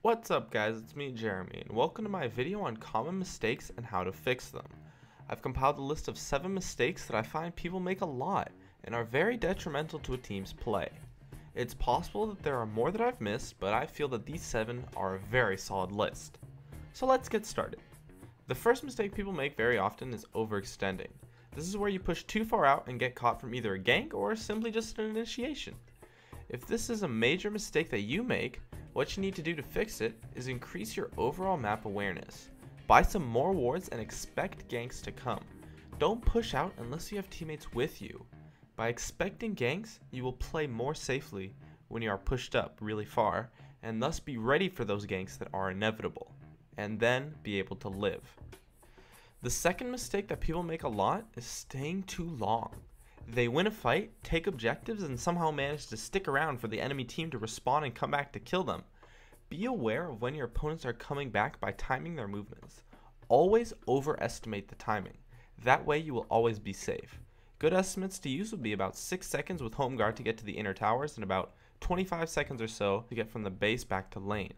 What's up guys, it's me Jeremy, and welcome to my video on common mistakes and how to fix them. I've compiled a list of 7 mistakes that I find people make a lot and are very detrimental to a team's play. It's possible that there are more that I've missed, but I feel that these 7 are a very solid list. So let's get started. The first mistake people make very often is overextending. This is where you push too far out and get caught from either a gank or simply just an initiation. If this is a major mistake that you make, what you need to do to fix it is increase your overall map awareness. Buy some more wards and expect ganks to come. Don't push out unless you have teammates with you. By expecting ganks, you will play more safely when you are pushed up really far, and thus be ready for those ganks that are inevitable, and then be able to live. The second mistake that people make a lot is staying too long. They win a fight, take objectives, and somehow manage to stick around for the enemy team to respawn and come back to kill them. Be aware of when your opponents are coming back by timing their movements. Always overestimate the timing. That way you will always be safe. Good estimates to use would be about 6 seconds with home guard to get to the inner towers and about 25 seconds or so to get from the base back to lane.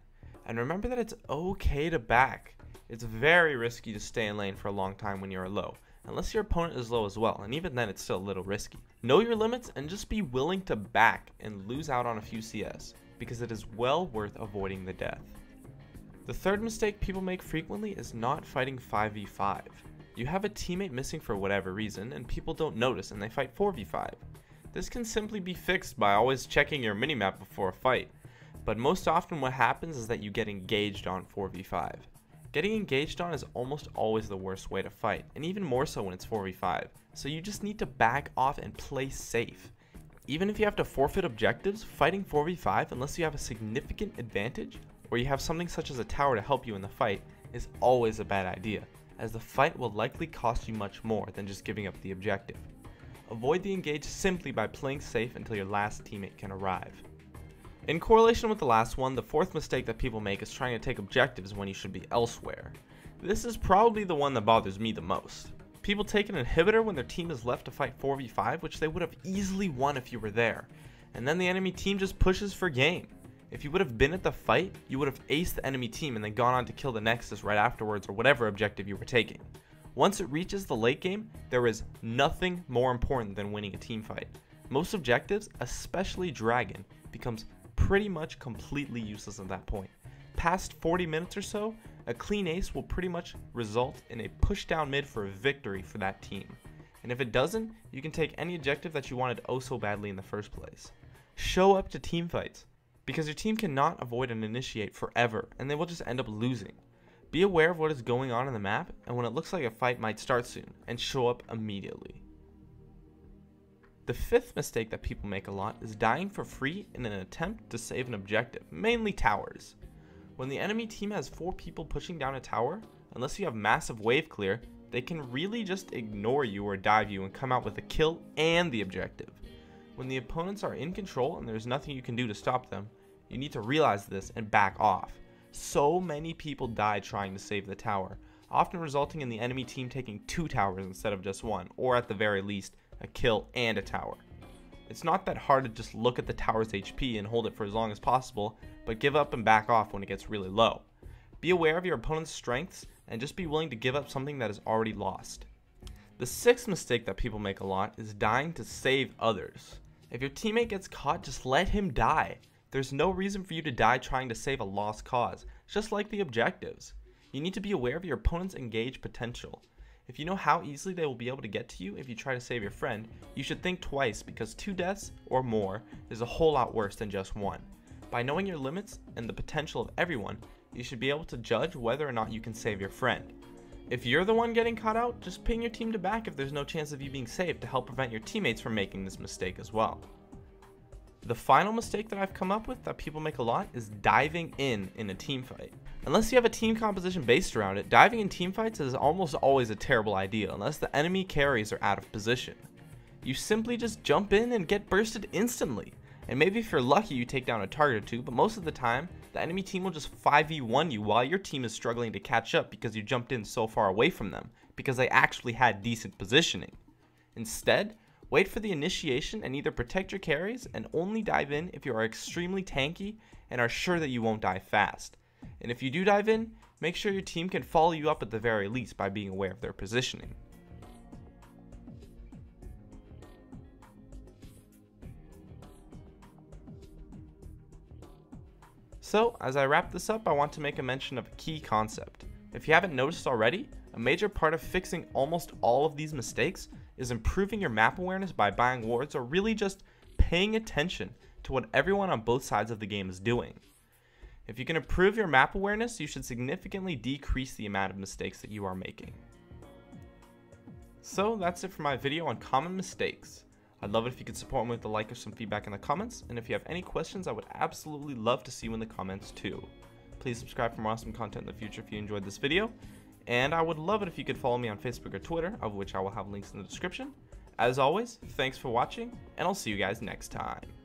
And remember that it's okay to back. It's very risky to stay in lane for a long time when you are low, unless your opponent is low as well, and even then it's still a little risky. Know your limits and just be willing to back and lose out on a few CS, because it is well worth avoiding the death. The third mistake people make frequently is not fighting 5v5. You have a teammate missing for whatever reason, and people don't notice and they fight 4v5. This can simply be fixed by always checking your minimap before a fight, but most often what happens is that you get engaged on 4v5. Getting engaged on is almost always the worst way to fight, and even more so when it's 4v5, so you just need to back off and play safe. Even if you have to forfeit objectives, fighting 4v5 unless you have a significant advantage, or you have something such as a tower to help you in the fight, is always a bad idea, as the fight will likely cost you much more than just giving up the objective. Avoid the engage simply by playing safe until your last teammate can arrive. In correlation with the last one, the fourth mistake that people make is trying to take objectives when you should be elsewhere. This is probably the one that bothers me the most. People take an inhibitor when their team is left to fight 4v5, which they would have easily won if you were there, and then the enemy team just pushes for game. If you would have been at the fight, you would have aced the enemy team and then gone on to kill the Nexus right afterwards or whatever objective you were taking. Once it reaches the late game, there is nothing more important than winning a team fight. Most objectives, especially Dragon, becomes pretty much completely useless at that point. Past 40 minutes or so, a clean ace will pretty much result in a push down mid for a victory for that team. And if it doesn't, you can take any objective that you wanted oh so badly in the first place. Show up to team fights, because your team cannot avoid an initiate forever, and they will just end up losing. Be aware of what is going on in the map, and when it looks like a fight might start soon, and show up immediately. The fifth mistake that people make a lot is dying for free in an attempt to save an objective, mainly towers. When the enemy team has 4 people pushing down a tower, unless you have massive wave clear, they can really just ignore you or dive you and come out with a kill and the objective. When the opponents are in control and there's nothing you can do to stop them, you need to realize this and back off. So many people die trying to save the tower, often resulting in the enemy team taking 2 towers instead of just 1, or at the very least, a kill and a tower. It's not that hard to just look at the tower's HP and hold it for as long as possible, but give up and back off when it gets really low. Be aware of your opponent's strengths and just be willing to give up something that is already lost. The sixth mistake that people make a lot is dying to save others. If your teammate gets caught, just let him die. There's no reason for you to die trying to save a lost cause, just like the objectives. You need to be aware of your opponent's engage potential. If you know how easily they will be able to get to you if you try to save your friend, you should think twice, because 2 deaths or more is a whole lot worse than just 1. By knowing your limits and the potential of everyone, you should be able to judge whether or not you can save your friend. If you're the one getting caught out, just ping your team to back if there's no chance of you being saved to help prevent your teammates from making this mistake as well. The final mistake that I've come up with that people make a lot is diving in a team fight. Unless you have a team composition based around it, diving in team fights is almost always a terrible idea unless the enemy carries are out of position. You simply just jump in and get bursted instantly, and maybe if you're lucky you take down a target or 2, but most of the time the enemy team will just 5v1 you while your team is struggling to catch up because you jumped in so far away from them because they actually had decent positioning. Instead, wait for the initiation and either protect your carries and only dive in if you are extremely tanky and are sure that you won't die fast. And if you do dive in, make sure your team can follow you up at the very least by being aware of their positioning. So, as I wrap this up, I want to make a mention of a key concept. If you haven't noticed already, a major part of fixing almost all of these mistakes is improving your map awareness by buying wards, or really just paying attention to what everyone on both sides of the game is doing. If you can improve your map awareness, you should significantly decrease the amount of mistakes that you are making. So that's it for my video on common mistakes. I'd love it if you could support me with a like or some feedback in the comments, and if you have any questions, I would absolutely love to see you in the comments too. Please subscribe for more awesome content in the future if you enjoyed this video, and I would love it if you could follow me on Facebook or Twitter, of which I will have links in the description. As always, thanks for watching, and I'll see you guys next time.